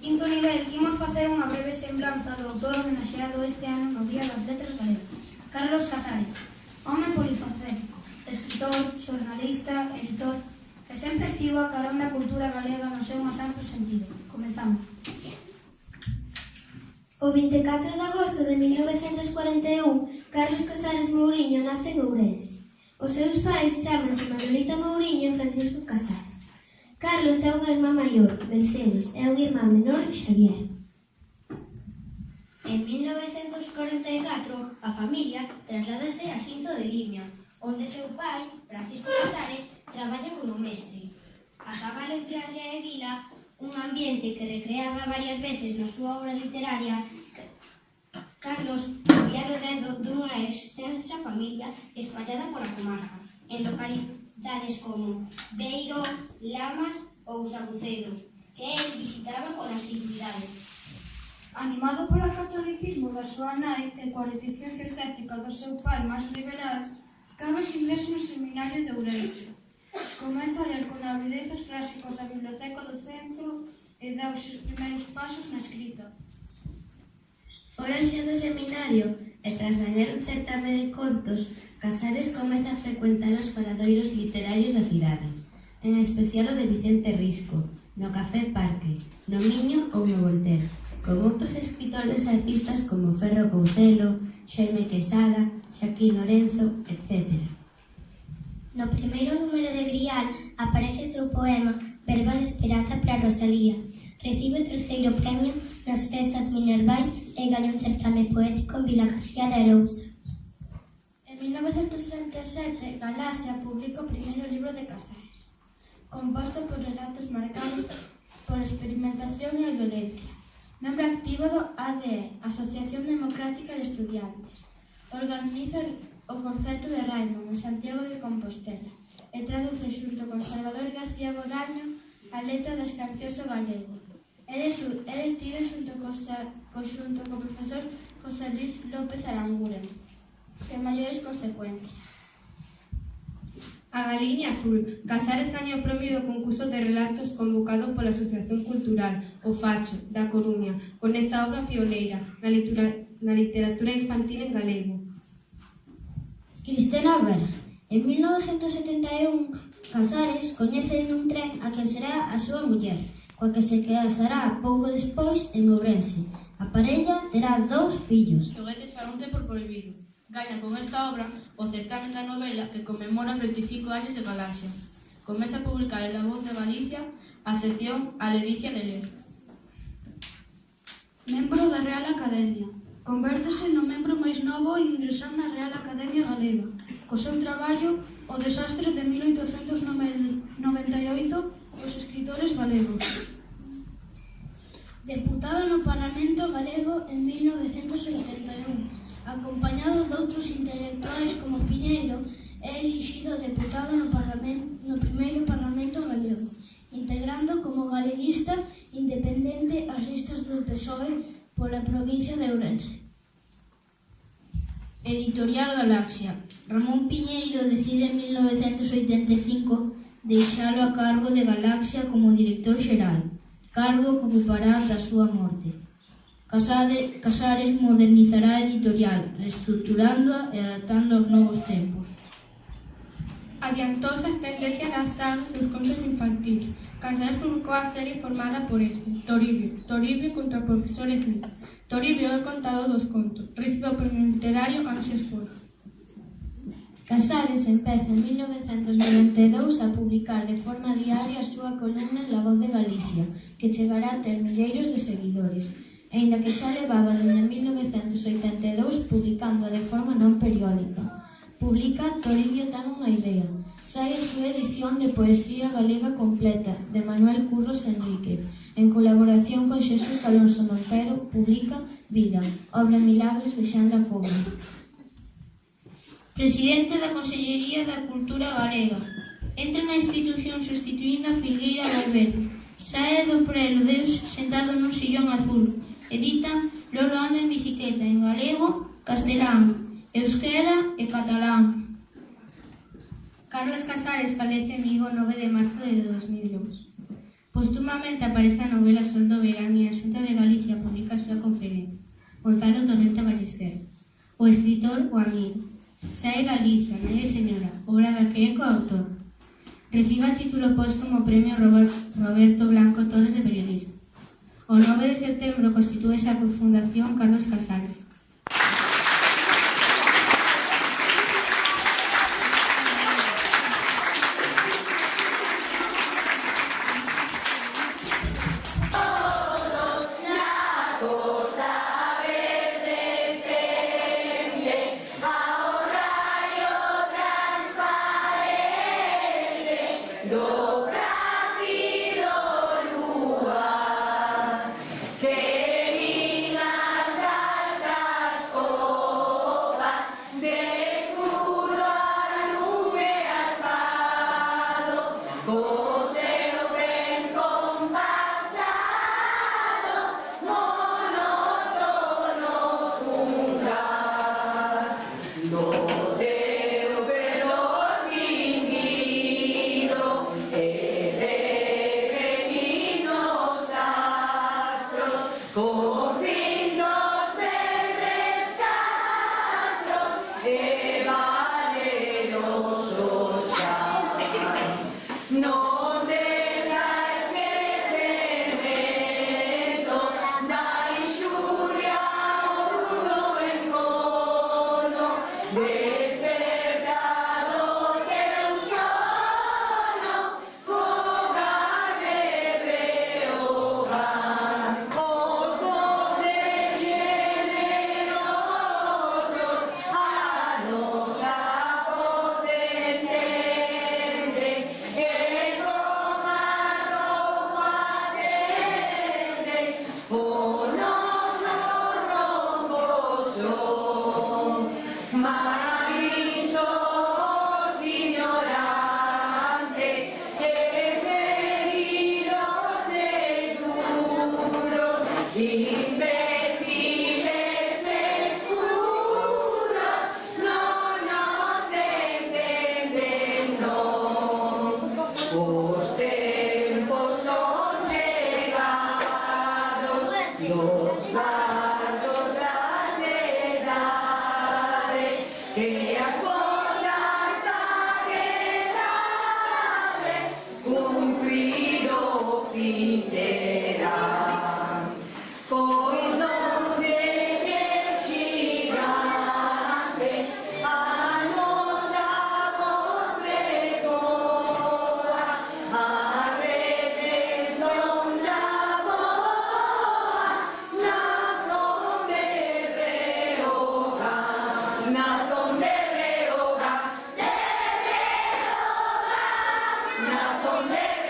quinto nivel, imos facer unha breve semblanza do autor homenaxeado este ano no Día das Letras Galegas, Carlos Casares, home polifacético, escritor, xornalista, editor, que sempre estivo a carón da cultura galega no seu máis amplo sentido. Comezamos. O 24 de agosto de 1941, Carlos Casares Mouriño nace en Ourense. Os seus pais chámanse Manolita Mouriño e Francisco Casares. Carlos ten unha irmá maior, Mercedes, e un irmán menor, Xavier. En 1944, a familia trasládase a Xinzo de Limia, onde seu pai, Francisco Casares, traballa como mestre. Acaba a literaria de vila, un ambiente que recreaba varias veces na súa obra literaria. Carlos vivía rodeado dunha extensa familia espallada pola comarca, en localidades como Beiro, Lamas ou Sabucedo, que el visitaba con asiduidade. Animado polo catolicismo da súa nai e coa reticencia estética do seu pai máis liberal, Carlos ingresa no seminario de Ourense. Comeza a ler con avidez os clásicos da biblioteca do centro e dá os seus primeiros pasos na escrita. Fora xa do seminario e tras gañar un certame de contos, Casares comeza a frecuentar os faladoiros literarios da cidade, en especial o de Vicente Risco, no Café Parque, no Miño ou no Voltaire, con outros escritores e artistas como Ferro Couselo, Xaime Quesada, Xaquín Lorenzo, etc. No primeiro número de Grial aparece o seu poema Verbas de Esperanza para Rosalía. Recibe o terceiro premio nas festas minervais e gaña un certame poético en Vilagarcía de Arousa. En 1967, Galaxia publica o primeiro libro de Casares, composto por relatos marcados por experimentación e a violencia. Membro activo do ADE, Asociación Democrática de Estudiantes. Organiza o concerto de Raimon en Santiago de Compostela e traduce xunto con Salvador García Bodaño a letra das cancións ao galego. É detido xunto co profesor José Luis López Aranguren, sen maiores consecuencias. A Galiña Azul. Casares gaña o premio do concurso de relatos convocado pola Asociación Cultural O Facho, da Coruña, con esta obra pioneira na literatura infantil en galego. Cristina Berg. En 1971, Casares coñece nun tren a quen será a súa muller, coa que se casará pouco despois en Ourense. A parella terá 2 fillos. Xoguetes para un tempo prohibido. Gaña con esta obra o certamen da novela que conmemora os 25 anos de Galaxia. Comeza a publicar en La Voz de Galicia a sección A ledicia de ler. Membro da Real Academia. Convértese no membro máis novo en ingresar na Real Academia Galega. Co seu traballo, O desastre de 1898 dos escritores galegos. Deputado no Parlamento Galego en 1981. Acompañado de outros intelectuais como Piñeiro, é elixido deputado no primeiro Parlamento Galego, integrando como galeguista independente as listas do PSOE pola provincia de Ourense. Editorial Galaxia. Ramón Piñeiro decide en 1985 deixalo a cargo de Galaxia como director xeral, cargo que ocupará da súa morte. Casares modernizará a editorial, reestruturándoa e adaptando aos novos tempos. Adiantouse a tendencia das sagas dos contos infantiles. Casares publicou a serie formada por Toribio contra o profesor Smith. Toribio é o contador dos contos. Recibe o premio literario Anxes Foro. Casares empeza en 1992 a publicar de forma diaria a súa columna en La Voz de Galicia, que chegará a ter milleiros de seguidores, aínda que xa levaba desde 1982 publicándoa de forma non periódica. Publica Toribio ten unha idea. Sai a súa edición de poesía galega completa, de Manuel Curros Enríquez. En colaboración con Xesús Alonso Montero, publica Vida, obra Milagres de Xan Lacobra. Presidente da Consellería da Cultura Galega. Entra na institución sustituíndo a Filgueira Valverde. Sae do prelo Deus sentado nun sillón azul. Editan Lolo anda en bicicleta en galego, castelán, euskera e catalán. Carlos Casares falece en Vigo 9 de marzo de 2002. Postumamente aparece a novela Sol do Verán e a Xunta de Galicia publica a súa conferencia. Gonzalo Torrente Ballester. O escritor, o amigo. Sae Galicia, Nai e Señora, obra da que é coautor. Recibe a título póstumo o premio Roberto Blanco Torres de Periodismo. O 9 de setembro constitúese a Fundación Carlos Casares. Nazón de